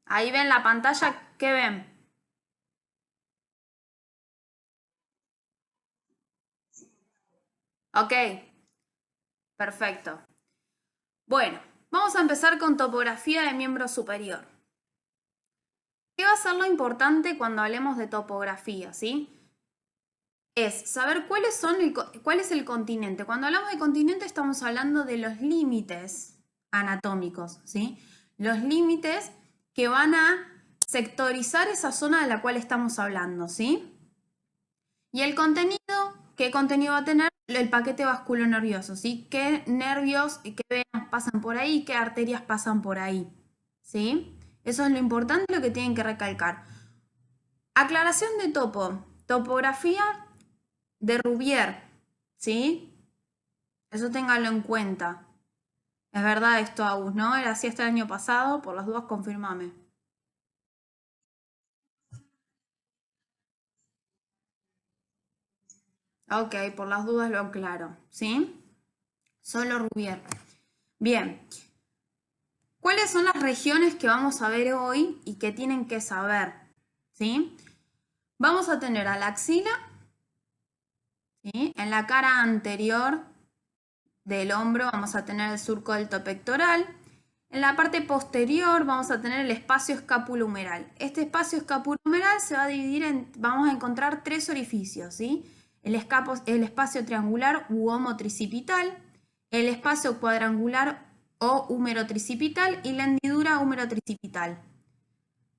Ahí ven la pantalla, ¿qué ven? Ok, perfecto. Bueno, vamos a empezar con topografía de miembro superior. ¿Qué va a ser lo importante cuando hablemos de topografía, sí? Es saber cuál es el continente. Cuando hablamos de continente estamos hablando de los límites anatómicos, ¿sí? Los límites que van a sectorizar esa zona de la cual estamos hablando, ¿sí? Y el contenido, ¿qué contenido va a tener? El paquete vasculonervioso, ¿sí? ¿Qué nervios y qué venas pasan por ahí? ¿Qué arterias pasan por ahí? ¿Sí? Eso es lo importante, lo que tienen que recalcar. Aclaración de topo. Topografía de Rubier, ¿sí? Eso téngalo en cuenta. Es verdad esto, Agus, ¿no? Era así hasta el año pasado, por las dudas confirmame. Ok, por las dudas lo aclaro, ¿sí? Solo Rubier. Bien, ¿cuáles son las regiones que vamos a ver hoy y que tienen que saber? ¿Sí? Vamos a tener a la axila, ¿sí? En la cara anterior del hombro vamos a tener el surco delto pectoral. En la parte posterior vamos a tener el espacio escapulohumeral. Este espacio escapulohumeral se va a dividir en, vamos a encontrar tres orificios, ¿sí? El espacio triangular u homotricipital, el espacio cuadrangular o húmero-tricipital y la hendidura húmero-tricipital.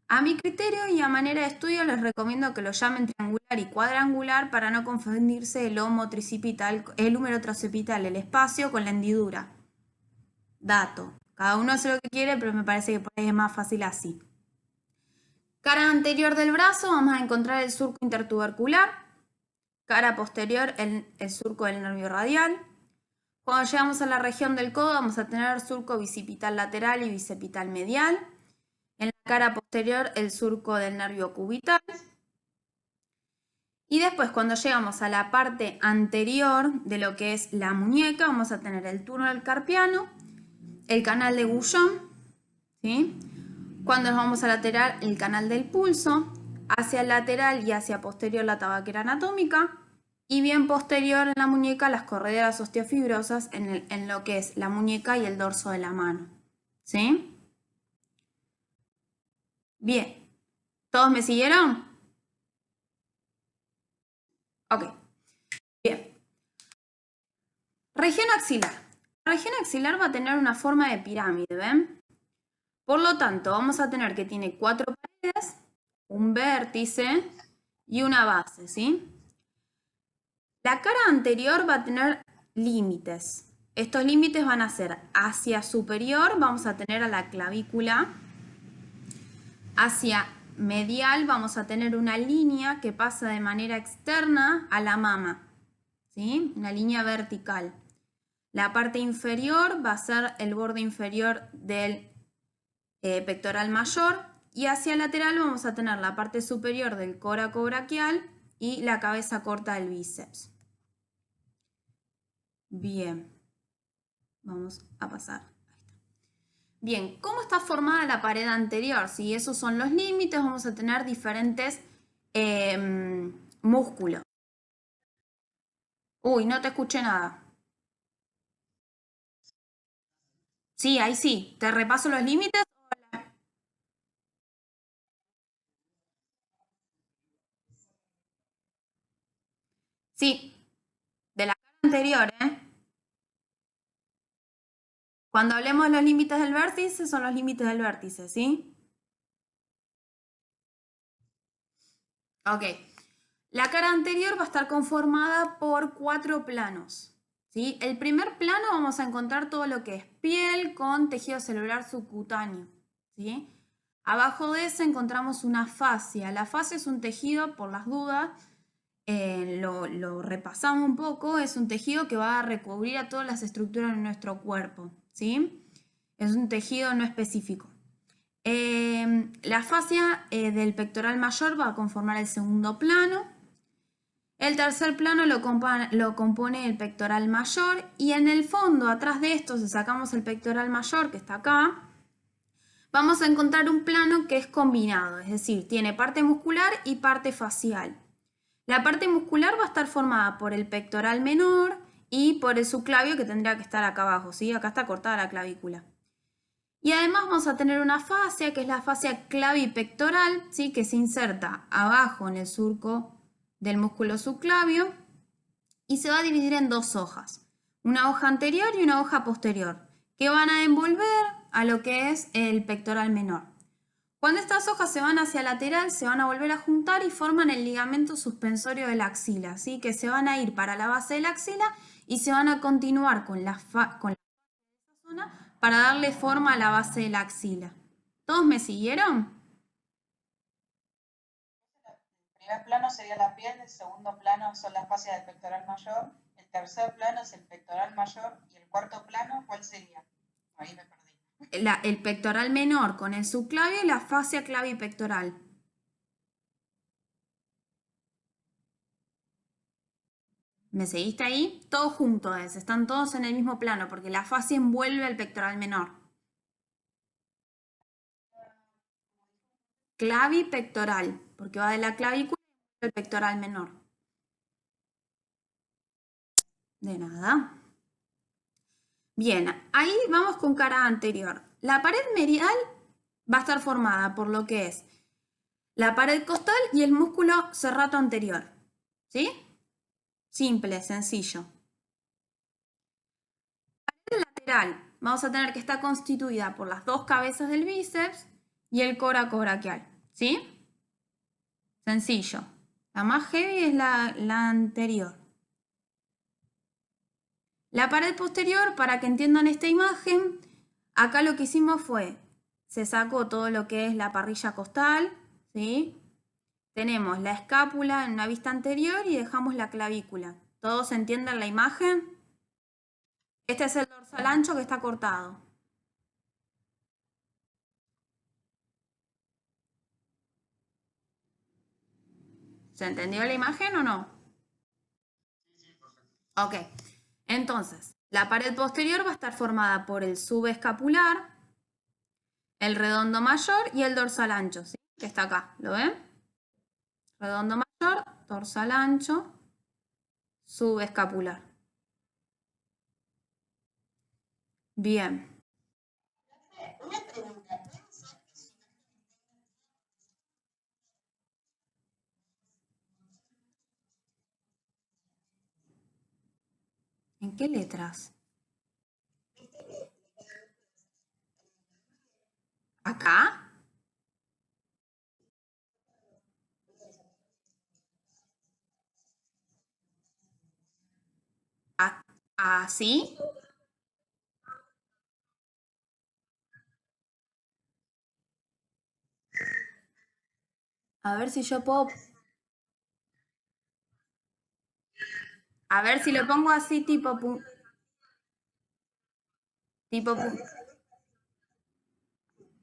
A mi criterio y a manera de estudio les recomiendo que lo llamen triangular y cuadrangular para no confundirse el homotricipital, el húmero-tricipital, el espacio con la hendidura. Dato. Cada uno hace lo que quiere, pero me parece que por ahí es más fácil así. Cara anterior del brazo vamos a encontrar el surco intertubercular. Cara posterior el surco del nervio radial. Cuando llegamos a la región del codo vamos a tener surco bicipital lateral y bicipital medial. En la cara posterior el surco del nervio cubital. Y después cuando llegamos a la parte anterior de lo que es la muñeca vamos a tener el túnel carpiano, el canal de Guyon, ¿sí? Cuando nos vamos a lateral, el canal del pulso, hacia el lateral y hacia posterior la tabaquera anatómica, y bien posterior en la muñeca las correderas osteofibrosas en lo que es la muñeca y el dorso de la mano. ¿Sí? Bien. ¿Todos me siguieron? Ok. Bien. Región axilar. La región axilar va a tener una forma de pirámide, ¿ven? Por lo tanto, vamos a tener que tiene cuatro paredes, un vértice y una base, ¿sí? La cara anterior va a tener límites. Estos límites van a ser hacia superior, vamos a tener a la clavícula, hacia medial vamos a tener una línea que pasa de manera externa a la mama, ¿sí? Una línea vertical. La parte inferior va a ser el borde inferior del pectoral mayor y hacia lateral vamos a tener la parte superior del córaco braquial y la cabeza corta del bíceps. Bien, vamos a pasar. Bien, ¿cómo está formada la pared anterior? Si esos son los límites, vamos a tener diferentes músculos. Uy, no te escuché nada. Sí, ahí sí. ¿Te repaso los límites? Sí, de la cara anterior, ¿eh? Cuando hablemos de los límites del vértice, son los límites del vértice, ¿sí? Ok. La cara anterior va a estar conformada por cuatro planos. ¿Sí? El primer plano vamos a encontrar todo lo que es piel con tejido celular subcutáneo. ¿Sí? Abajo de ese encontramos una fascia. La fascia es un tejido, por las dudas, lo repasamos un poco, es un tejido que va a recubrir a todas las estructuras de nuestro cuerpo. ¿Sí? Es un tejido no específico. La fascia del pectoral mayor va a conformar el segundo plano. El tercer plano lo compone el pectoral mayor y en el fondo, atrás de esto, si sacamos el pectoral mayor que está acá, vamos a encontrar un plano que es combinado, es decir, tiene parte muscular y parte facial. La parte muscular va a estar formada por el pectoral menor y por el subclavio que tendría que estar acá abajo, ¿sí? Acá está cortada la clavícula. Y además vamos a tener una fascia, que es la fascia clavipectoral, ¿sí? Que se inserta abajo en el surco del músculo subclavio y se va a dividir en dos hojas, una hoja anterior y una hoja posterior, que van a envolver a lo que es el pectoral menor. Cuando estas hojas se van hacia lateral, se van a volver a juntar y forman el ligamento suspensorio de la axila, ¿sí? Que se van a ir para la base de la axila y se van a continuar con la zona para darle forma a la base de la axila. ¿Todos me siguieron? El primer plano sería la piel, el segundo plano son las fascias del pectoral mayor, el tercer plano es el pectoral mayor y el cuarto plano, ¿cuál sería? Ahí me perdí. El pectoral menor con el subclavio y la fascia clavipectoral. ¿Me seguiste ahí? Todos juntos, están todos en el mismo plano porque la fascia envuelve al pectoral menor. Clavipectoral, porque va de la clavícula al pectoral menor. De nada. Bien, ahí vamos con cara anterior. La pared medial va a estar formada por lo que es la pared costal y el músculo serrato anterior. ¿Sí? Simple, sencillo. La pared lateral vamos a tener que estar constituida por las dos cabezas del bíceps y el coracobraquial. ¿Sí? Sencillo. La más heavy es la anterior. La pared posterior, para que entiendan esta imagen, acá lo que hicimos fue, se sacó todo lo que es la parrilla costal, ¿sí? Tenemos la escápula en una vista anterior y dejamos la clavícula. ¿Todos entienden la imagen? Este es el dorsal ancho que está cortado. ¿Se entendió la imagen o no? Ok. Entonces, la pared posterior va a estar formada por el subescapular, el redondo mayor y el dorsal ancho, ¿sí? Que está acá, ¿lo ven? Redondo mayor, dorsal ancho, subescapular. Bien. Una pregunta. ¿En qué letras? ¿Acá? ¿Así? A ver si yo puedo... A ver si lo pongo así tipo... tipo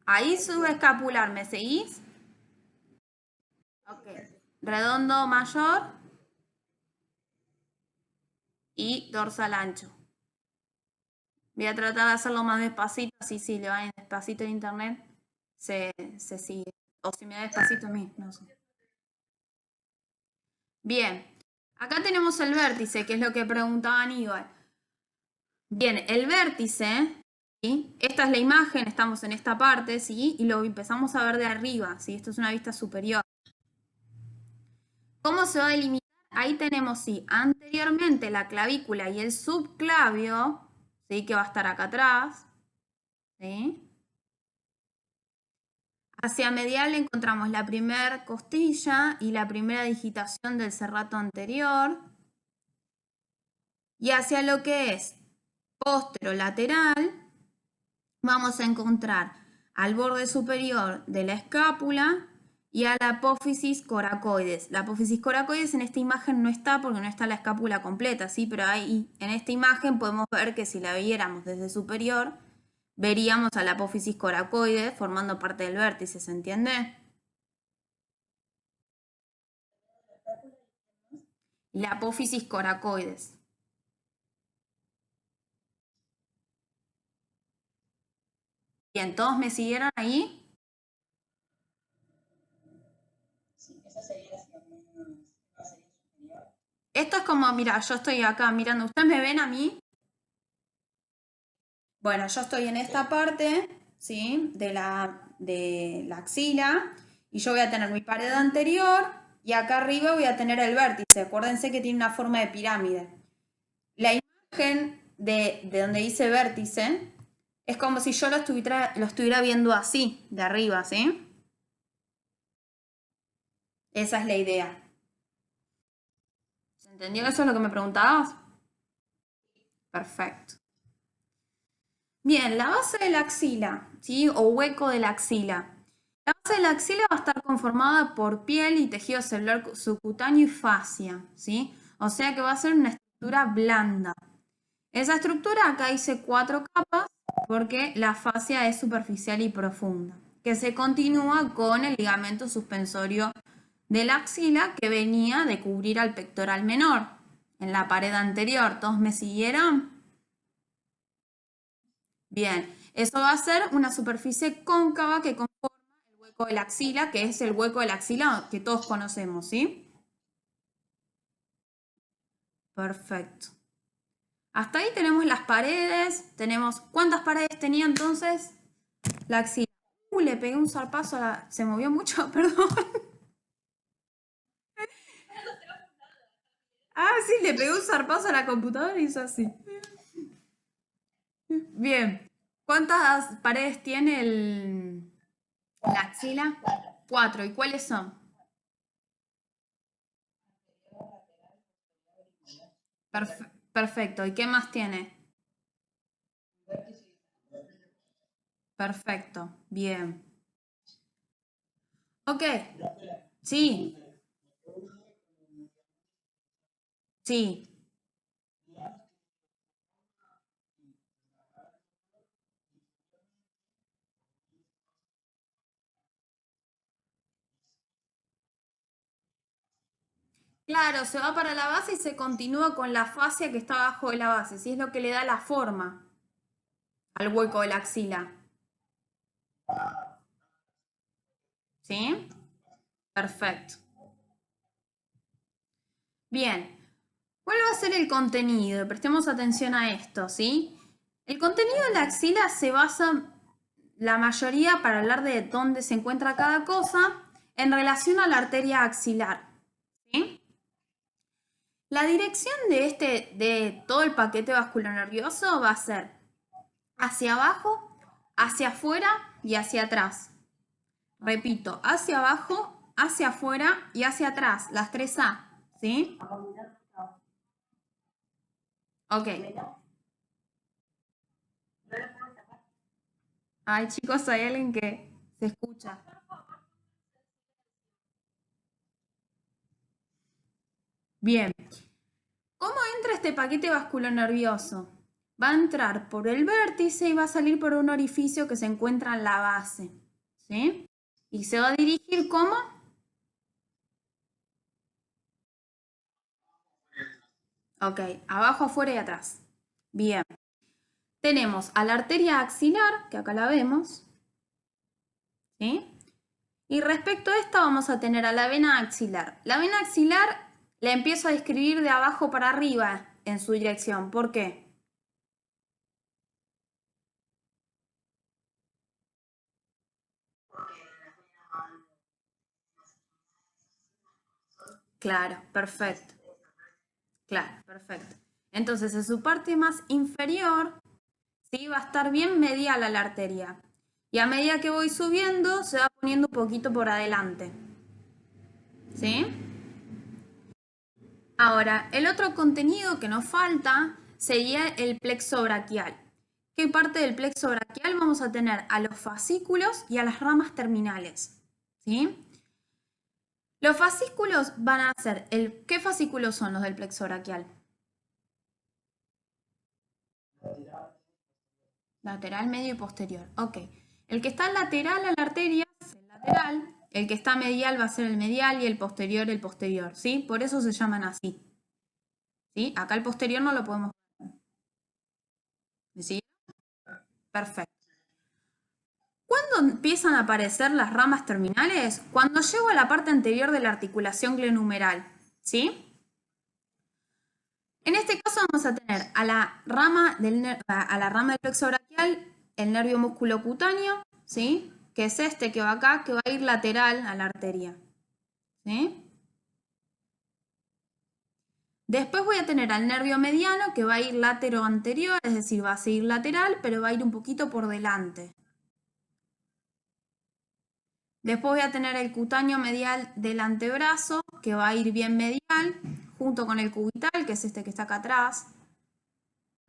ahí subescapular, ¿me seguís? Ok. Redondo mayor y dorsal ancho. Voy a tratar de hacerlo más despacito, así si le va despacito en internet, se sigue. O si me da despacito a mí, no sé. Bien, acá tenemos el vértice, que es lo que preguntaba Aníbal. Bien, el vértice, ¿sí? Esta es la imagen, estamos en esta parte, ¿sí? Y lo empezamos a ver de arriba, ¿sí? Esto es una vista superior. ¿Cómo se va a delimitar? Ahí tenemos, sí, anteriormente la clavícula y el subclavio, ¿sí? Que va a estar acá atrás, ¿sí? Hacia medial encontramos la primera costilla y la primera digitación del serrato anterior. Y hacia lo que es posterolateral, vamos a encontrar al borde superior de la escápula y a la apófisis coracoides. La apófisis coracoides en esta imagen no está porque no está la escápula completa, ¿sí? Pero ahí en esta imagen podemos ver que si la viéramos desde superior, veríamos a la apófisis coracoides formando parte del vértice, ¿se entiende? La apófisis coracoides. Bien, ¿todos me siguieron ahí? Sí, esa sería la sería superior. Esto es como, mira, yo estoy acá mirando, ¿ustedes me ven a mí? Bueno, yo estoy en esta parte, ¿sí? De la axila y yo voy a tener mi pared anterior y acá arriba voy a tener el vértice. Acuérdense que tiene una forma de pirámide. La imagen de donde dice vértice es como si yo lo estuviera viendo así, de arriba, ¿sí? Esa es la idea. ¿Se entendió eso es lo que me preguntabas? Perfecto. Bien, la base de la axila, ¿sí? O hueco de la axila. La base de la axila va a estar conformada por piel y tejido celular subcutáneo y fascia, ¿sí? O sea que va a ser una estructura blanda. Esa estructura acá hice 4 capas porque la fascia es superficial y profunda, que se continúa con el ligamento suspensorio de la axila que venía de cubrir al pectoral menor en la pared anterior. ¿Todos me siguieron? Bien, eso va a ser una superficie cóncava que conforma el hueco de la axila, que es el hueco de la axila que todos conocemos, ¿sí? Perfecto. Hasta ahí tenemos las paredes, ¿cuántas paredes tenía entonces la axila? Le pegué un zarpazo se movió mucho, perdón. Ah, sí, le pegué un zarpazo a la computadora y hizo así. Bien. ¿Cuántas paredes tiene la axila? 4. ¿Y cuáles son? Perfecto. ¿Y qué más tiene? Perfecto. Bien. Ok. Sí, sí. Claro, se va para la base y se continúa con la fascia que está abajo de la base. Sí, es lo que le da la forma al hueco de la axila. ¿Sí? Perfecto. Bien. ¿Cuál va a ser el contenido? Prestemos atención a esto, ¿sí? El contenido de la axila se basa, la mayoría, para hablar de dónde se encuentra cada cosa, en relación a la arteria axilar, ¿sí? La dirección de todo el paquete vasculonervioso va a ser hacia abajo, hacia afuera y hacia atrás. Repito, hacia abajo, hacia afuera y hacia atrás, las 3A, ¿sí? Ok. Ay, chicos, hay alguien que se escucha. Bien. ¿Cómo entra este paquete vasculonervioso? Va a entrar por el vértice y va a salir por un orificio que se encuentra en la base, ¿sí? Y se va a dirigir ¿cómo? Ok, abajo, afuera y atrás. Bien. Tenemos a la arteria axilar, que acá la vemos, ¿sí? Y respecto a esta vamos a tener a la vena axilar. La vena axilar la empiezo a describir de abajo para arriba en su dirección. ¿Por qué? Claro, perfecto. Claro, perfecto. Entonces, en su parte más inferior, ¿sí? Va a estar bien medial a la arteria. Y a medida que voy subiendo, se va poniendo un poquito por adelante. ¿Sí? Ahora, el otro contenido que nos falta sería el plexo braquial. ¿Qué parte del plexo braquial vamos a tener? A los fascículos y a las ramas terminales. ¿Sí? Los fascículos van a ser ¿qué fascículos son los del plexo braquial? Lateral, medio y posterior. Ok. El que está lateral a la arteria es el lateral, el que está medial va a ser el medial y el posterior el posterior, ¿sí? Por eso se llaman así. ¿Sí? Acá el posterior no lo podemos ver. ¿Me sigue? Perfecto. ¿Cuándo empiezan a aparecer las ramas terminales? Cuando llego a la parte anterior de la articulación glenohumeral, ¿sí? En este caso vamos a tener a la rama del plexo braquial el nervio musculocutáneo, ¿sí? Que es este que va acá, que va a ir lateral a la arteria, ¿sí? Después voy a tener al nervio mediano que va a ir latero-anterior, es decir, va a seguir lateral, pero va a ir un poquito por delante. Después voy a tener el cutáneo medial del antebrazo, que va a ir bien medial, junto con el cubital, que es este que está acá atrás.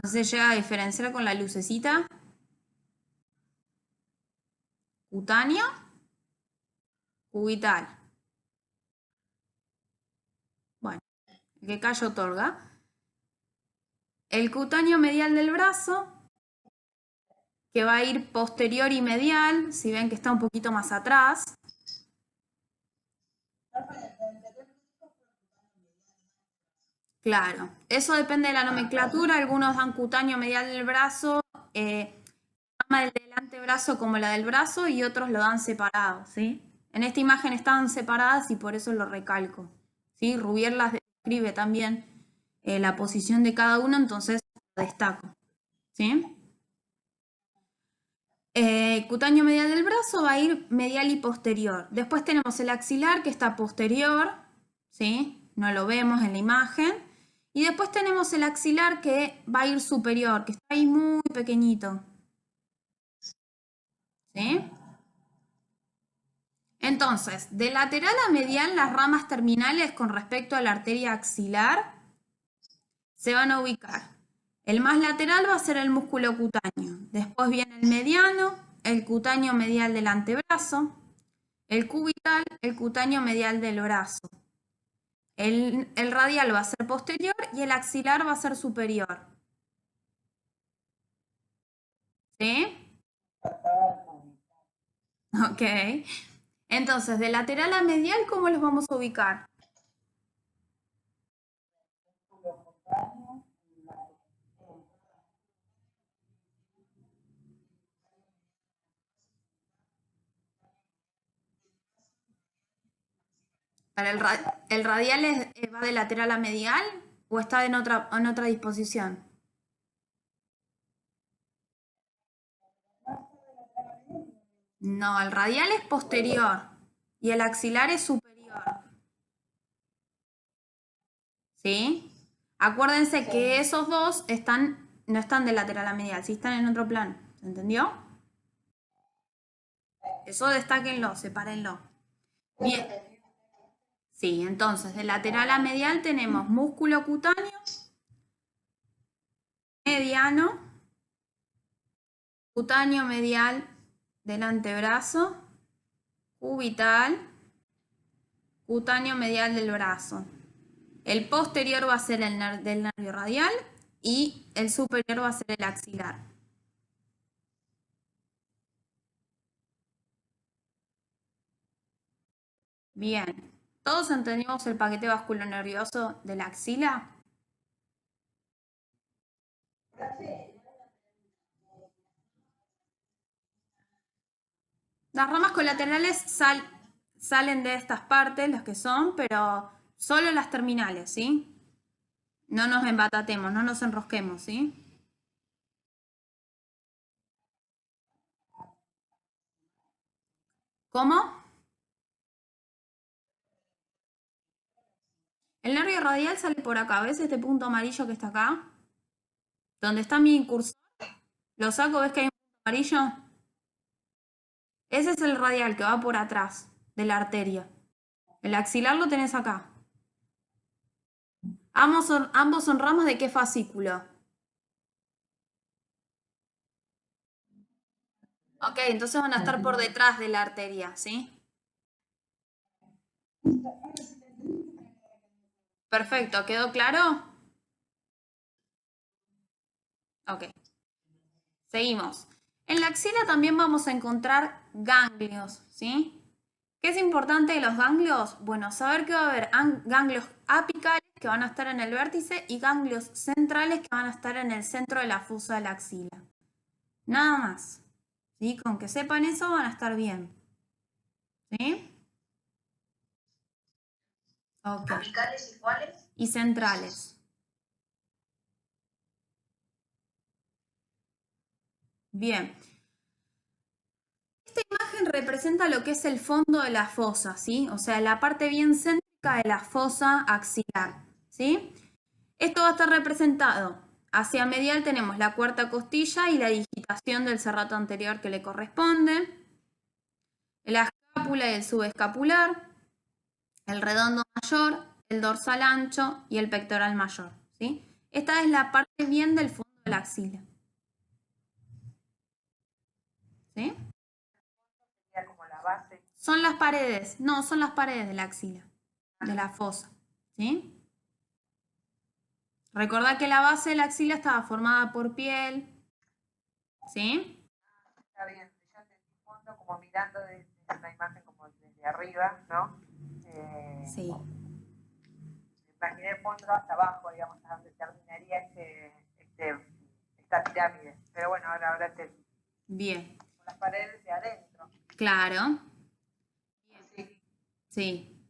No se llega a diferenciar con la lucecita. Cutáneo, cubital. Bueno, el que callo otorga. El cutáneo medial del brazo, que va a ir posterior y medial, si ven que está un poquito más atrás. Claro, eso depende de la nomenclatura. Algunos dan cutáneo medial del brazo, rama del antebrazo como la del brazo, y otros lo dan separado, ¿sí? En esta imagen están separadas y por eso lo recalco, ¿sí? Rubier las describe también la posición de cada uno, entonces lo destaco, ¿sí? Cutáneo medial del brazo va a ir medial y posterior. Después tenemos el axilar que está posterior, ¿sí? No lo vemos en la imagen. Y después tenemos el axilar que va a ir superior, que está ahí muy pequeñito, ¿sí? Entonces, de lateral a medial, las ramas terminales con respecto a la arteria axilar se van a ubicar. El más lateral va a ser el músculo cutáneo. Después viene el mediano, el cutáneo medial del antebrazo, el cubital, el cutáneo medial del brazo. El radial va a ser posterior y el axilar va a ser superior. ¿Sí? Ok. Entonces, de lateral a medial, ¿cómo los vamos a ubicar? Para ¿el radial va de lateral a medial o está en otra disposición? No, el radial es posterior y el axilar es superior. ¿Sí? Acuérdense que esos dos no están de lateral a medial, sí están en otro plano. ¿Se entendió? Eso destáquenlo, sepárenlo. Bien. Sí, entonces de lateral a medial tenemos músculo cutáneo, mediano, cutáneo medial del antebrazo, cubital, cutáneo medial del brazo. El posterior va a ser el del nervio radial y el superior va a ser el axilar. Bien, ¿todos entendimos el paquete vasculonervioso de la axila? Las ramas colaterales salen de estas partes, las que son, pero solo las terminales, ¿sí? No nos embatatemos, no nos enrosquemos, ¿sí? ¿Cómo? El nervio radial sale por acá, ¿ves este punto amarillo que está acá? Donde está mi incursor, lo saco, ¿ves que hay un punto amarillo? Ese es el radial que va por atrás de la arteria. El axilar lo tenés acá. Ambos son ramas de qué fascículo. Ok, entonces van a estar por detrás de la arteria, ¿sí? Perfecto, ¿quedó claro? Ok, seguimos. En la axila también vamos a encontrar ganglios, ¿sí? ¿Qué es importante de los ganglios? Bueno, saber que va a haber ganglios apicales que van a estar en el vértice y ganglios centrales que van a estar en el centro de la fosa de la axila. Nada más. ¿Sí? Con que sepan eso van a estar bien. ¿Sí? Ok. ¿Apicales y cuáles? Y centrales. Bien. Esta imagen representa lo que es el fondo de la fosa, ¿sí? O sea, la parte bien céntrica de la fosa axilar, ¿sí? Esto va a estar representado. Hacia medial tenemos la cuarta costilla y la digitación del serrato anterior que le corresponde, la escápula y el subescapular, el redondo mayor, el dorsal ancho y el pectoral mayor, ¿sí? Esta es la parte bien del fondo de la axila. ¿Sí? Sería como la base. Son las paredes, no, son las paredes de la axila, de la fosa, ¿sí? Recordá que la base de la axila estaba formada por piel, ¿sí? Está bien, yo entendí fondo como mirando desde una imagen como desde arriba, ¿no? Sí. Imaginé el fondo hasta abajo, digamos, hasta donde terminaría esta pirámide. Pero bueno, ahora te... Bien. Con las paredes de adentro. Claro. Sí. Sí.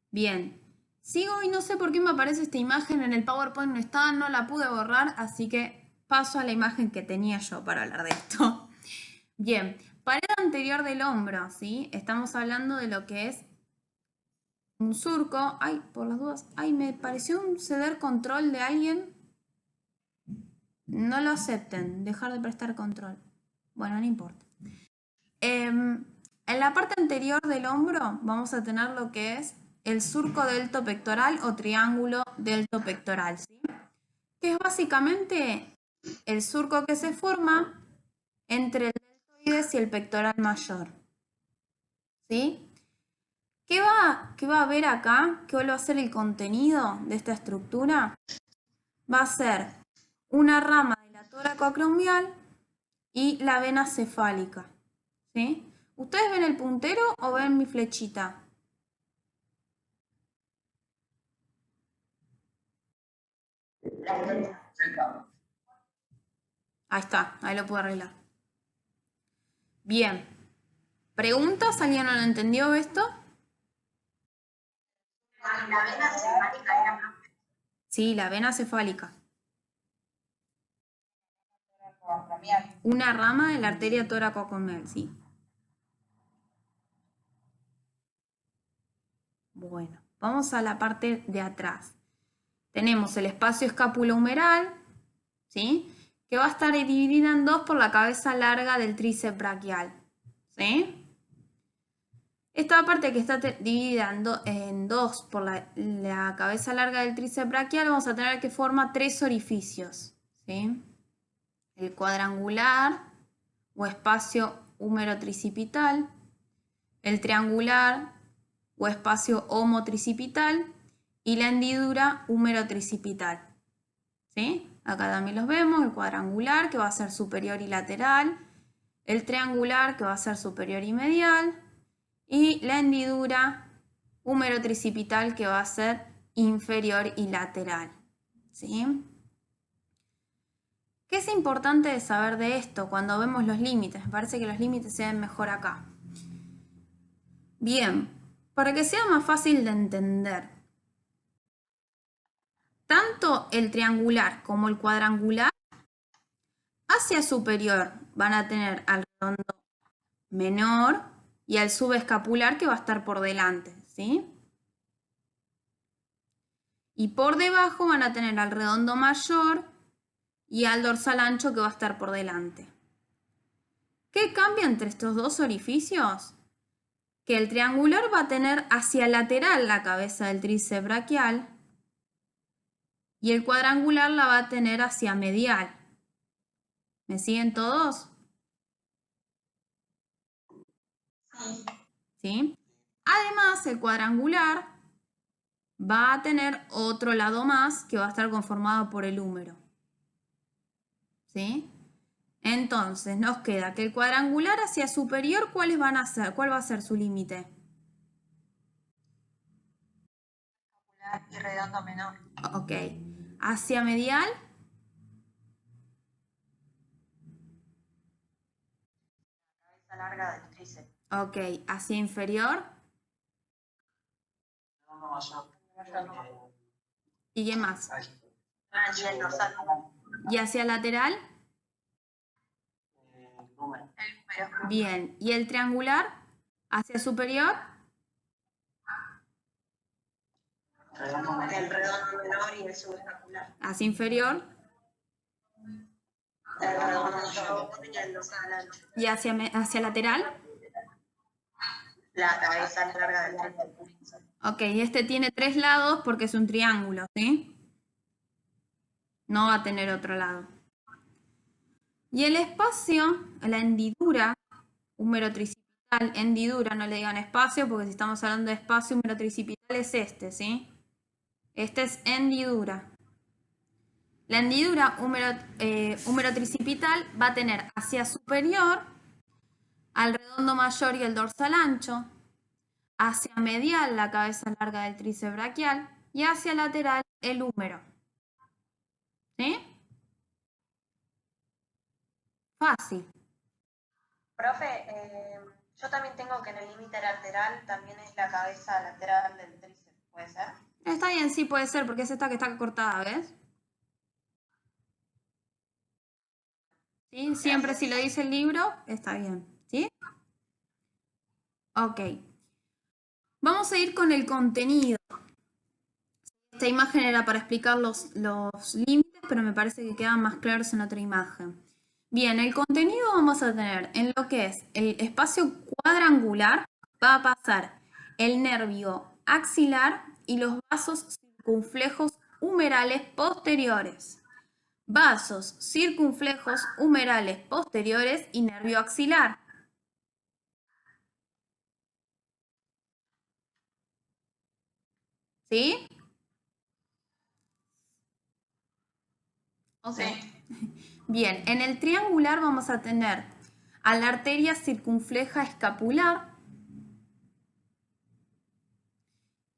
Bien. Sigo y no sé por qué me aparece esta imagen en el PowerPoint, no está, no la pude borrar, así que paso a la imagen que tenía yo para hablar de esto. Bien, pared anterior del hombro, ¿sí? Estamos hablando de lo que es un surco. Ay, por las dudas. Ay, me pareció un ceder control de alguien. No lo acepten, dejar de prestar control. Bueno, no importa. En la parte anterior del hombro vamos a tener lo que es el surco delto pectoral o triángulo delto pectoral, ¿sí? Que es básicamente el surco que se forma entre el deltoides y el pectoral mayor, ¿sí? ¿Qué va a haber acá? ¿Qué va a ser el contenido de esta estructura? Va a ser una rama de la toracoacromial y la vena cefálica, ¿sí? ¿Ustedes ven el puntero o ven mi flechita? Ahí está, ahí lo puedo arreglar. Bien. ¿Preguntas? ¿Alguien no lo entendió esto? La vena cefálica era Sí, la vena cefálica. toracoacromial. Una rama de la arteria toracoacromial, sí. Bueno, vamos a la parte de atrás. Tenemos el espacio escapulohumeral, ¿sí? Que va a estar dividida en dos por la cabeza larga del tríceps braquial, ¿sí? Esta parte que está dividida en dos por la cabeza larga del tríceps braquial, vamos a tener que forma tres orificios, ¿sí? El cuadrangular o espacio húmero-tricipital, el triangular o espacio homotricipital y la hendidura húmero-tricipital, ¿sí? Acá también los vemos, el cuadrangular que va a ser superior y lateral, el triangular que va a ser superior y medial y la hendidura húmero-tricipital que va a ser inferior y lateral, ¿sí? ¿Qué es importante de saber de esto cuando vemos los límites? Me parece que los límites se ven mejor acá. Bien, para que sea más fácil de entender, tanto el triangular como el cuadrangular hacia superior van a tener al redondo menor y al subescapular que va a estar por delante, ¿sí? Y por debajo van a tener al redondo mayor y al dorsal ancho que va a estar por delante. ¿Qué cambia entre estos dos orificios? Que el triangular va a tener hacia lateral la cabeza del tríceps braquial y el cuadrangular la va a tener hacia medial. ¿Me siguen todos? ¿Sí? Además, el cuadrangular va a tener otro lado más que va a estar conformado por el húmero. ¿Sí? Entonces, nos queda que el cuadrangular hacia superior, ¿cuáles van a ser? ¿Cuál va a ser su límite? Y redondo menor. Ok. Hacia medial. cabeza larga del tríceps. Ok, hacia inferior. Redondo mayor. ¿Y qué más? Y el dorsal. ¿Y hacia lateral? Lumen. El húmero. Bien. ¿Y el triangular? ¿Hacia superior? Redondo El menor. redondo menor y el subescapular. ¿Hacia inferior? El redondo mayor y el dorsal ancho. ¿Y hacia lateral? La cabeza larga del tríceps. Ok, este tiene 3 lados porque es un triángulo, ¿sí? No va a tener otro lado. Y el espacio, la hendidura, húmero tricipital, hendidura, no le digan espacio porque si estamos hablando de espacio, húmero tricipital es este, ¿sí? Este es hendidura. La hendidura húmero tricipital va a tener hacia superior al redondo mayor y el dorsal ancho, hacia medial la cabeza larga del tríceps braquial y hacia lateral el húmero. ¿Sí? Fácil. Profe, yo también tengo que en el límite lateral también es la cabeza lateral del tríceps, ¿puede ser? Está bien, sí puede ser, porque es esta que está cortada, ¿ves? ¿Sí? Siempre si lo dice el libro, está bien. ¿Sí? Ok. Vamos a ir con el contenido. Esta imagen era para explicar los límites, pero me parece que quedan más claros en otra imagen. Bien, el contenido vamos a tener en lo que es el espacio cuadrangular, va a pasar el nervio axilar y los vasos circunflejos humerales posteriores. Vasos circunflejos humerales posteriores y nervio axilar. ¿Sí? Ok. Bien, en el triangular vamos a tener a la arteria circunfleja escapular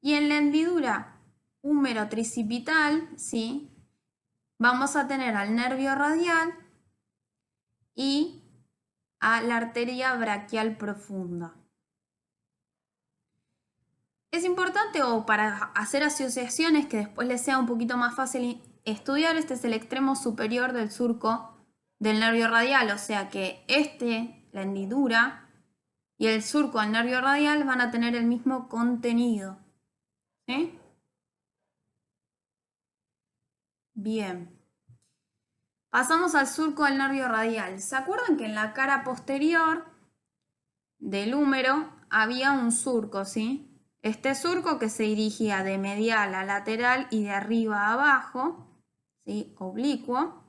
y en la hendidura húmero tricipital, ¿sí? Vamos a tener al nervio radial y a la arteria braquial profunda. Es importante o para hacer asociaciones que después les sea un poquito más fácil estudiar, este es el extremo superior del surco del nervio radial, o sea que la hendidura y el surco del nervio radial van a tener el mismo contenido. ¿Sí? Bien. Pasamos al surco del nervio radial. ¿Se acuerdan que en la cara posterior del húmero había un surco, ¿sí? Este surco que se dirigía de medial a lateral y de arriba a abajo, ¿sí? Oblicuo.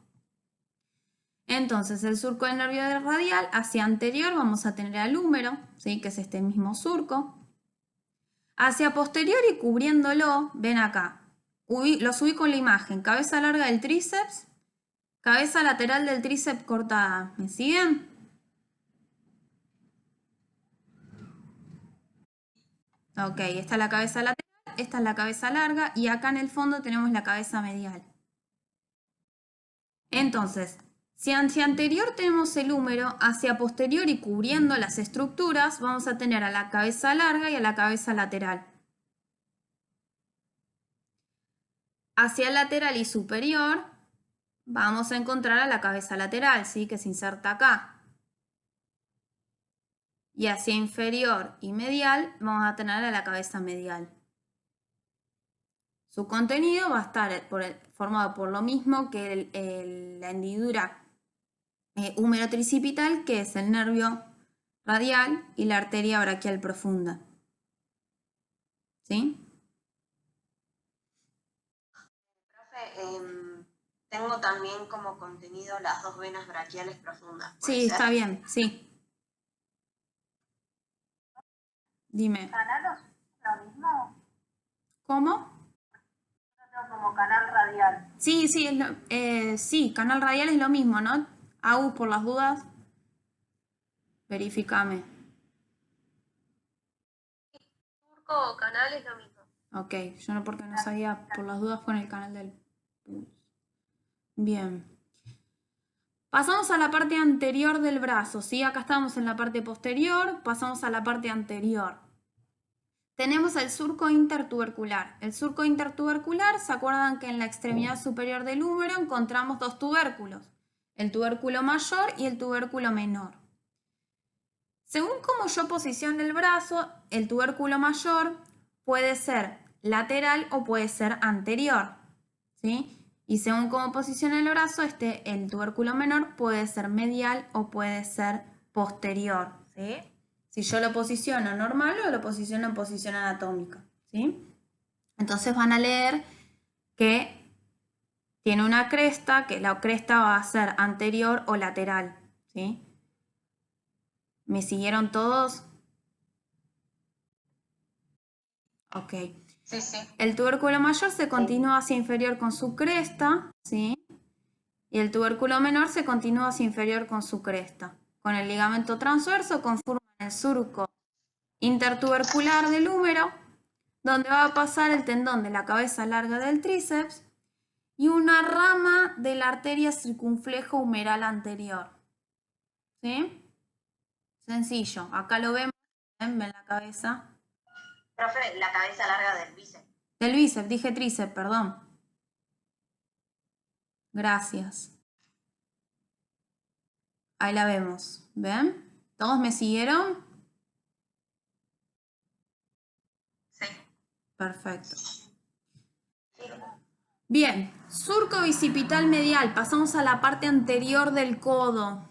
Entonces, el surco del nervio radial hacia anterior vamos a tener al húmero, ¿sí? Que es este mismo surco. Hacia posterior y cubriéndolo, ven acá, los ubico en la imagen, cabeza larga del tríceps, cabeza lateral del tríceps cortada. ¿Me siguen? Ok, esta es la cabeza lateral, esta es la cabeza larga y acá en el fondo tenemos la cabeza medial. Entonces, si hacia anterior tenemos el húmero, hacia posterior y cubriendo las estructuras, vamos a tener a la cabeza larga y a la cabeza lateral. Hacia lateral y superior, vamos a encontrar a la cabeza lateral, ¿sí? Que se inserta acá. Y hacia inferior y medial, vamos a tener a la cabeza medial. Su contenido va a estar formado por lo mismo que la hendidura húmero tricipital, que es el nervio radial y la arteria braquial profunda. ¿Sí? Profe, tengo también como contenido las dos venas braquiales profundas. Sí, está bien, sí. Dime. ¿Canal lo mismo? ¿Cómo? Yo tengo como canal radial. Sí, sí, sí, canal radial es lo mismo, ¿no? Agus, por las dudas, verifícame. Surco o canal es lo mismo. Ok, yo no porque no sabía por las dudas con el canal del pulso. Bien. Pasamos a la parte anterior del brazo, ¿sí? Acá estamos en la parte posterior, pasamos a la parte anterior. Tenemos el surco intertubercular. El surco intertubercular, ¿se acuerdan que en la extremidad superior del húmero encontramos dos tubérculos? El tubérculo mayor y el tubérculo menor. Según cómo yo posiciono el brazo, el tubérculo mayor puede ser lateral o puede ser anterior, ¿sí? Y según cómo posiciona el brazo, el tubérculo menor puede ser medial o puede ser posterior, ¿sí? Si yo lo posiciono normal o lo posiciono en posición anatómica, ¿sí? Entonces van a leer que tiene una cresta, que la cresta va a ser anterior o lateral, ¿sí? ¿Me siguieron todos? Ok. Sí, sí. El tubérculo mayor se continúa hacia inferior con su cresta, ¿sí? Y el tubérculo menor se continúa hacia inferior con su cresta. Con el ligamento transverso conforman el surco intertubercular del húmero, donde va a pasar el tendón de la cabeza larga del tríceps y una rama de la arteria circunflejo humeral anterior. ¿Sí? Sencillo. Acá lo vemos, ven la cabeza. Profe, la cabeza larga del bíceps. Del bíceps, dije tríceps, perdón. Gracias. Ahí la vemos. ¿Ven? ¿Todos me siguieron? Sí. Perfecto. Bien, surco bicipital medial. Pasamos a la parte anterior del codo.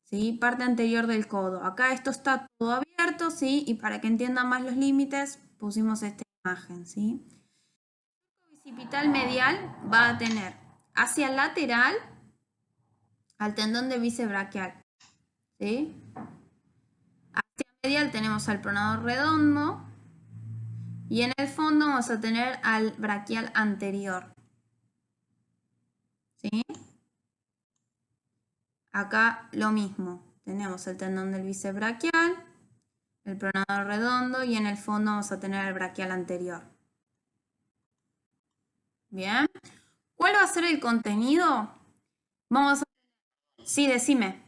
¿Sí? Parte anterior del codo. Acá esto está todo abierto, ¿sí? Y para que entiendan más los límites, pusimos esta imagen, ¿sí? El surco bicipital medial va a tener hacia el lateral al tendón del bíceps braquial, ¿sí? Hacia medial tenemos al pronador redondo y en el fondo vamos a tener al braquial anterior, ¿sí? Acá lo mismo, tenemos el tendón del bíceps braquial, el pronador redondo y en el fondo vamos a tener el braquial anterior. Bien, ¿cuál va a ser el contenido? Vamos a... Sí, decime.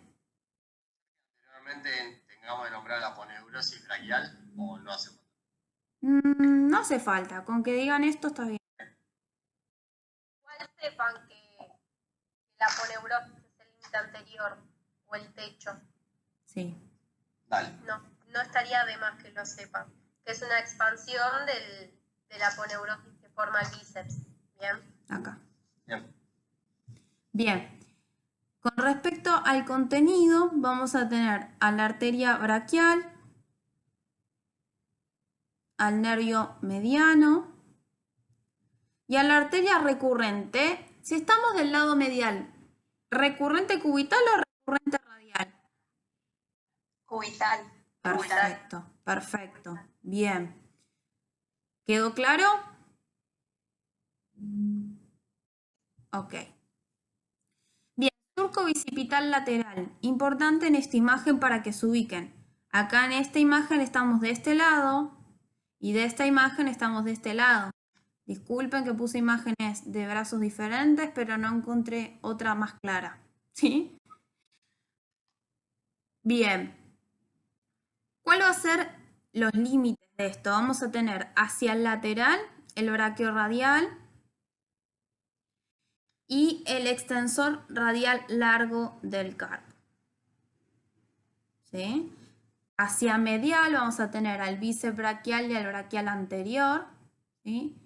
Anteriormente tengamos de nombrar la aponeurosis braquial o no hace falta. No hace falta, con que digan esto está bien. Igual sepan que la aponeurosis es el límite anterior o el techo. Sí. Dale. No estaría de más que lo sepan. Que es una expansión de la aponeurosis que forma el bíceps. Bien. Acá. Bien. Bien. Con respecto al contenido, vamos a tener a la arteria braquial, al nervio mediano y a la arteria recurrente. Si estamos del lado medial, ¿recurrente cubital o recurrente radial? Cubital. Perfecto, perfecto. Bien. ¿Quedó claro? Ok. Bien, surco bicipital lateral. Importante en esta imagen para que se ubiquen. Acá en esta imagen estamos de este lado y de esta imagen estamos de este lado. Disculpen que puse imágenes de brazos diferentes, pero no encontré otra más clara. ¿Sí? Bien. ¿Cuál va a ser los límites de esto? Vamos a tener hacia el lateral el braquiorradial y el extensor radial largo del carpo. ¿Sí? Hacia medial vamos a tener al bíceps braquial y al braquial anterior, ¿sí?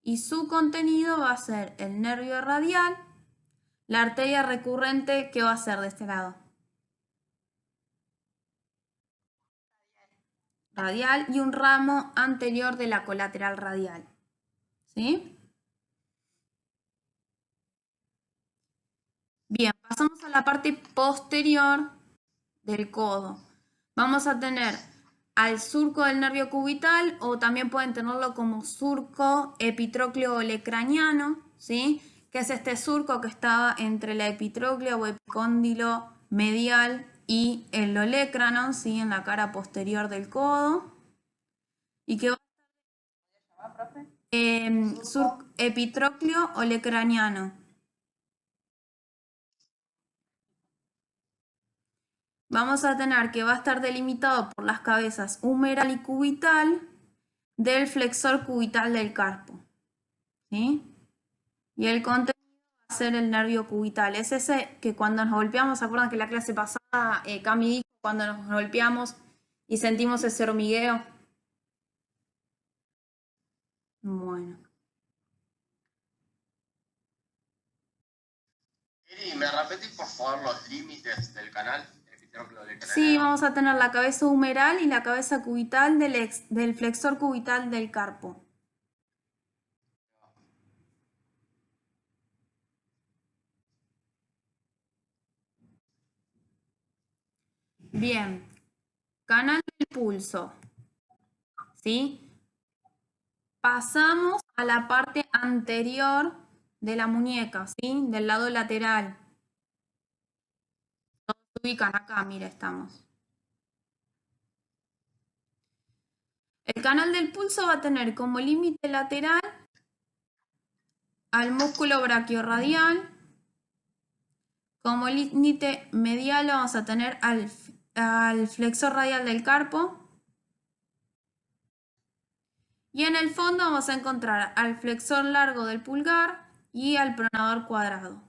Y su contenido va a ser el nervio radial, la arteria recurrente, ¿qué va a ser de este lado? Radial y un ramo anterior de la colateral radial, ¿sí? Bien, pasamos a la parte posterior del codo. Vamos a tener al surco del nervio cubital o también pueden tenerlo como surco epitrócleo olecraniano, ¿sí? Que es este surco que está entre la epitróclea o epicóndilo medial y el olecrano, ¿sí? En la cara posterior del codo. Y que va ¿Llamar, profe? epitrócleo olecraniano. vamos a tener que va a estar delimitado por las cabezas humeral y cubital del flexor cubital del carpo. ¿Sí? Y el contenido va a ser el nervio cubital. Es ese que cuando nos golpeamos, ¿se acuerdan que la clase pasada Cami dijo cuando nos golpeamos y sentimos ese hormigueo? Bueno. Eri, ¿me repetís por favor los límites del canal? Sí, vamos a tener la cabeza humeral y la cabeza cubital del flexor cubital del carpo. Bien, canal del pulso. ¿Sí? Pasamos a la parte anterior de la muñeca, ¿sí? Del lado lateral. Todos se ubican acá, mira, estamos. El canal del pulso va a tener como límite lateral al músculo brachiorradial. Como límite medial vamos a tener al flexor radial del carpo. Y en el fondo vamos a encontrar al flexor largo del pulgar y al pronador cuadrado.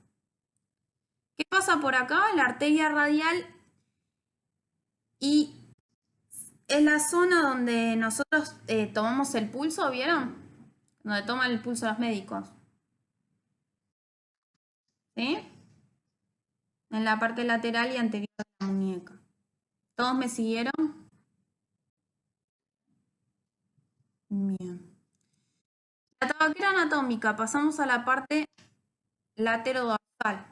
¿Qué pasa por acá? La arteria radial y es la zona donde nosotros tomamos el pulso, ¿vieron? Donde toman el pulso los médicos. ¿Sí? En la parte lateral y anterior de la muñeca. ¿Todos me siguieron? Bien. La tabaquera anatómica, pasamos a la parte laterodorsal.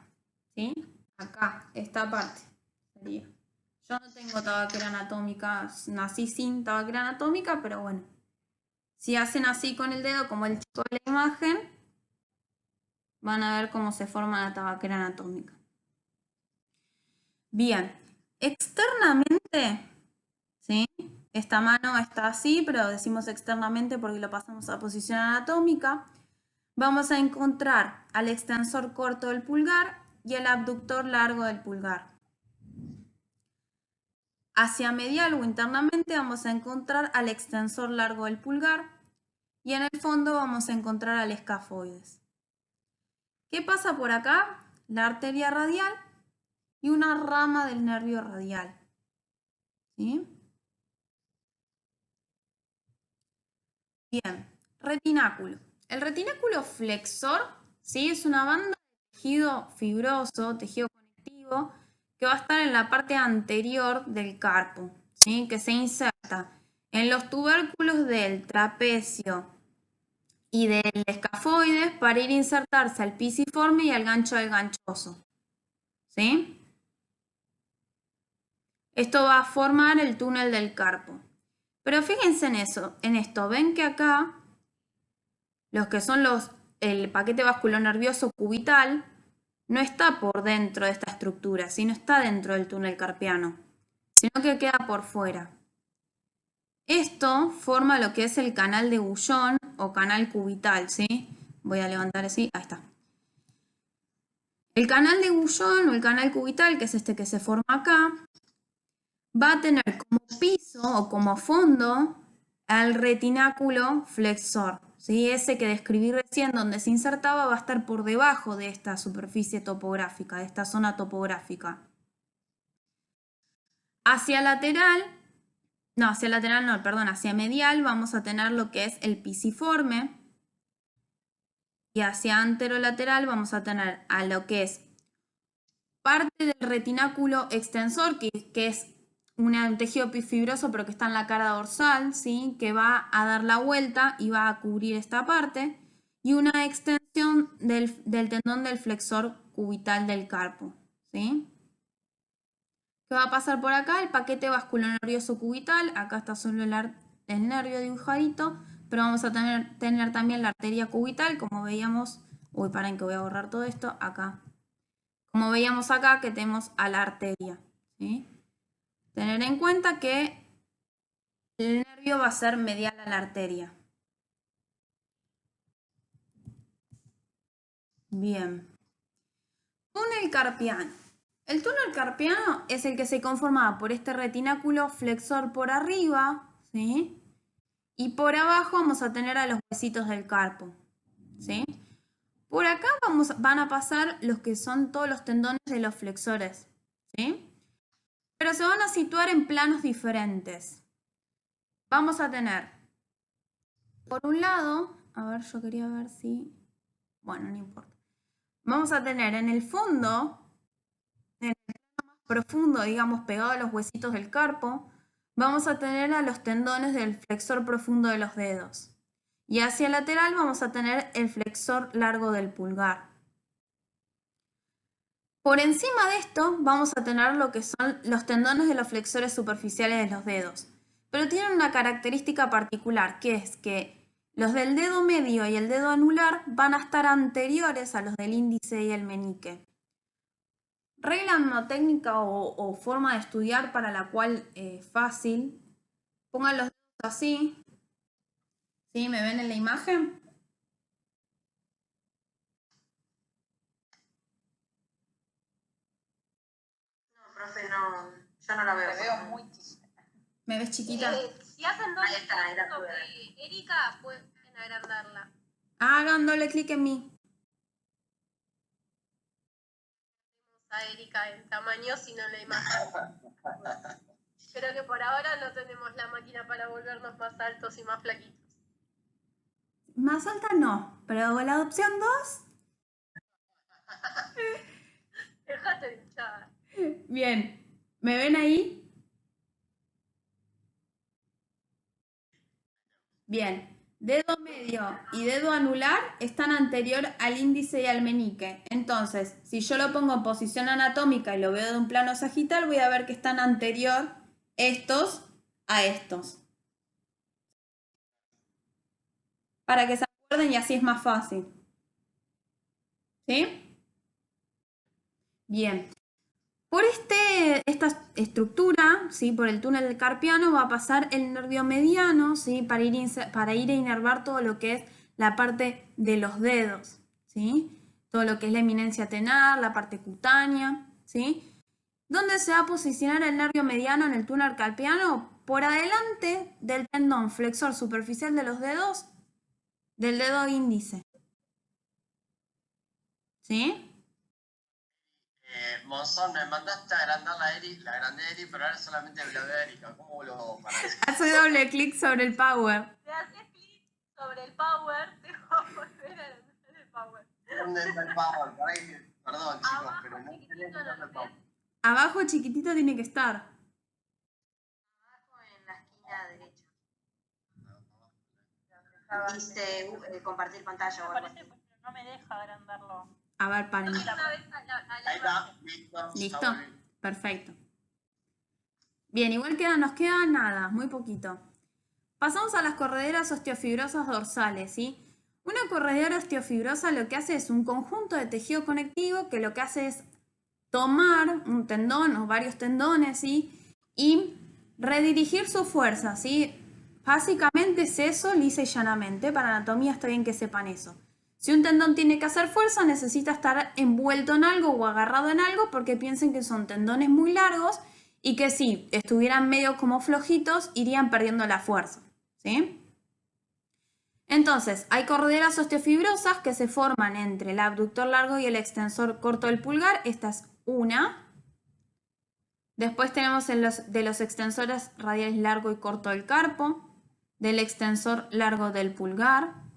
¿Sí? Acá, esta parte sería. Yo no tengo tabaquera anatómica, nací sin tabaquera anatómica, pero bueno. Si hacen así con el dedo, como el chico de la imagen, van a ver cómo se forma la tabaquera anatómica. Bien, externamente, ¿sí? Esta mano está así, pero decimos externamente porque lo pasamos a posición anatómica. Vamos a encontrar al extensor corto del pulgar y el abductor largo del pulgar. Hacia medial o internamente vamos a encontrar al extensor largo del pulgar y en el fondo vamos a encontrar al escafoides. ¿Qué pasa por acá? La arteria radial y una rama del nervio radial. ¿Sí? Bien, retináculo. El retináculo flexor, ¿sí? Es una banda de tejido fibroso, tejido conectivo, que va a estar en la parte anterior del carpo, ¿sí? Que se inserta en los tubérculos del trapecio y del escafoides para ir a insertarse al pisiforme y al gancho del ganchoso. ¿Sí? Esto va a formar el túnel del carpo. Pero fíjense en esto, ven que acá los que son el paquete vasculonervioso cubital no está por dentro de esta estructura, sino está dentro del túnel carpiano, sino que queda por fuera. Esto forma lo que es el canal de Guyon o canal cubital, ¿sí? Voy a levantar así, ahí está. El canal de Guyon o el canal cubital, que es este que se forma acá, va a tener como piso o como fondo al retináculo flexor. ¿Sí? Ese que describí recién donde se insertaba va a estar por debajo de esta superficie topográfica, de esta zona topográfica. Hacia lateral vamos a tener lo que es el pisiforme y hacia anterolateral vamos a tener a lo que es parte del retináculo extensor, que es un tejido fibroso pero que está en la cara dorsal, ¿sí? Que va a dar la vuelta y va a cubrir esta parte, y una extensión del tendón del flexor cubital del carpo, ¿sí? ¿Qué va a pasar por acá? El paquete vasculonervioso cubital, acá está solo el nervio dibujadito, pero vamos a tener también la arteria cubital, como veíamos, paren que voy a borrar todo esto, acá. Como veíamos acá que tenemos a la arteria, ¿sí? Tener en cuenta que el nervio va a ser medial a la arteria. Bien. Túnel carpiano. El túnel carpiano es el que se conforma por este retináculo flexor por arriba, ¿sí? Y por abajo vamos a tener a los huesitos del carpo, ¿sí? Por acá van a pasar los que son todos los tendones de los flexores, ¿sí? Pero se van a situar en planos diferentes. Vamos a tener, por un lado, a ver, yo quería ver si... Bueno, no importa. Vamos a tener en el fondo, en el plano más profundo, digamos, pegado a los huesitos del carpo, vamos a tener a los tendones del flexor profundo de los dedos. Y hacia el lateral vamos a tener el flexor largo del pulgar. Por encima de esto vamos a tener lo que son los tendones de los flexores superficiales de los dedos. Pero tienen una característica particular, que es que los del dedo medio y el dedo anular van a estar anteriores a los del índice y el meñique. Regla mnemotécnica o forma de estudiar para la cual es fácil. Pongan los dedos así. ¿Sí? ¿Me ven en la imagen? No, profe, no, yo no la veo. Te veo muy chiquita. ¿Me ves chiquita? Si hacen doble Ahí está, ahí la clic pude ver. sobre Erika, pueden agrandarla. Hagan doble clic en mí. A Erika en tamaño, sino en la imagen. Creo que por ahora no tenemos la máquina para volvernos más altos y más flaquitos. Más alta no, pero la opción 2. Déjate de hinchar. Bien, ¿me ven ahí? Bien, dedo medio y dedo anular están anterior al índice y al meñique. Entonces, si yo lo pongo en posición anatómica y lo veo de un plano sagital, voy a ver que están anterior estos a estos. Para que se acuerden y así es más fácil. ¿Sí? Bien. Por esta estructura, ¿sí? Por el túnel carpiano va a pasar el nervio mediano, ¿sí? Para ir a inervar todo lo que es la parte de los dedos, ¿sí? Todo lo que es la eminencia tenar, la parte cutánea, ¿sí? ¿Dónde se va a posicionar el nervio mediano en el túnel carpiano? Por adelante del tendón flexor superficial de los dedos, del dedo índice, ¿sí? Monzón, me mandaste a agrandar la agrandé a Eri, pero ahora solamente la veo a Erika. ¿Cómo lo hago para eso? Hace doble clic sobre el power. Si haces clic sobre el power, te va a volver a hacer el power. ¿Dónde está el power? Perdón, chicos, Abajo, pero no chiquitito, tenés ¿no dónde lo el power. ves? Abajo chiquitito tiene que estar. Abajo en la esquina derecha. Dice compartir pantalla o Me algo parece, así. pero no me deja agrandarlo. A ver, paren. Una vez a la Ahí está, listo. ¿Listo? Ya volví. Perfecto. Bien, igual nos queda nada, muy poquito. Pasamos a las correderas osteofibrosas dorsales, ¿sí? Una corredera osteofibrosa lo que hace es un conjunto de tejido conectivo que lo que hace es tomar un tendón o varios tendones, ¿sí? Y redirigir su fuerza, ¿sí? Básicamente es eso, lisa y llanamente. Para anatomía está bien que sepan eso. Si un tendón tiene que hacer fuerza, necesita estar envuelto en algo o agarrado en algo porque piensen que son tendones muy largos y que si estuvieran medio como flojitos, irían perdiendo la fuerza, ¿sí? Entonces, hay correderas osteofibrosas que se forman entre el abductor largo y el extensor corto del pulgar. Esta es una. Después tenemos de los extensores radiales largo y corto del carpo, del extensor largo del pulgar,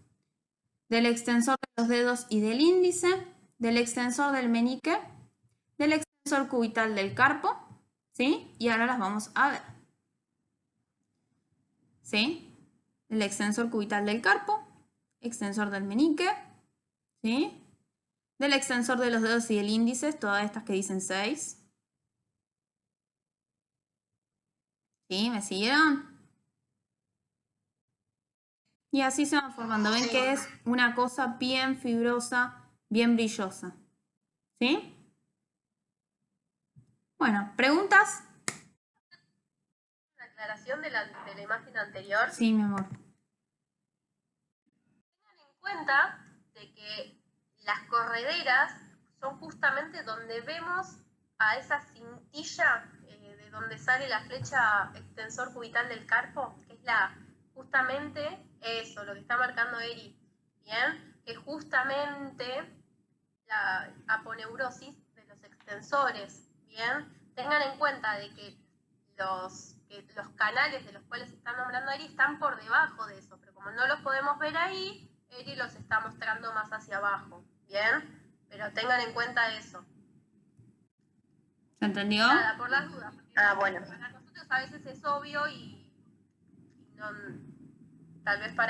del extensor de los dedos y del índice, del extensor del meñique, del extensor cubital del carpo, ¿sí? Y ahora las vamos a ver. ¿Sí? El extensor cubital del carpo, extensor del meñique, ¿sí? Del extensor de los dedos y del índice, todas estas que dicen 6. ¿Sí? ¿Me siguieron? Y así se van formando. Ven que es una cosa bien fibrosa, bien brillosa. ¿Sí? Bueno, ¿preguntas? Una aclaración de la imagen anterior. Sí, mi amor. Tengan en cuenta de que las correderas son justamente donde vemos a esa cintilla de donde sale la flecha extensor cubital del carpo, que es justamente eso, lo que está marcando Eri, ¿bien? Que justamente la aponeurosis de los extensores, ¿bien? Tengan en cuenta de que los canales de los cuales se está nombrando Eri están por debajo de eso, pero como no los podemos ver ahí, Eri los está mostrando más hacia abajo, ¿bien? Pero tengan en cuenta eso. ¿Se entendió? Nada, por las dudas. Bueno. Para nosotros a veces es obvio y no, tal vez para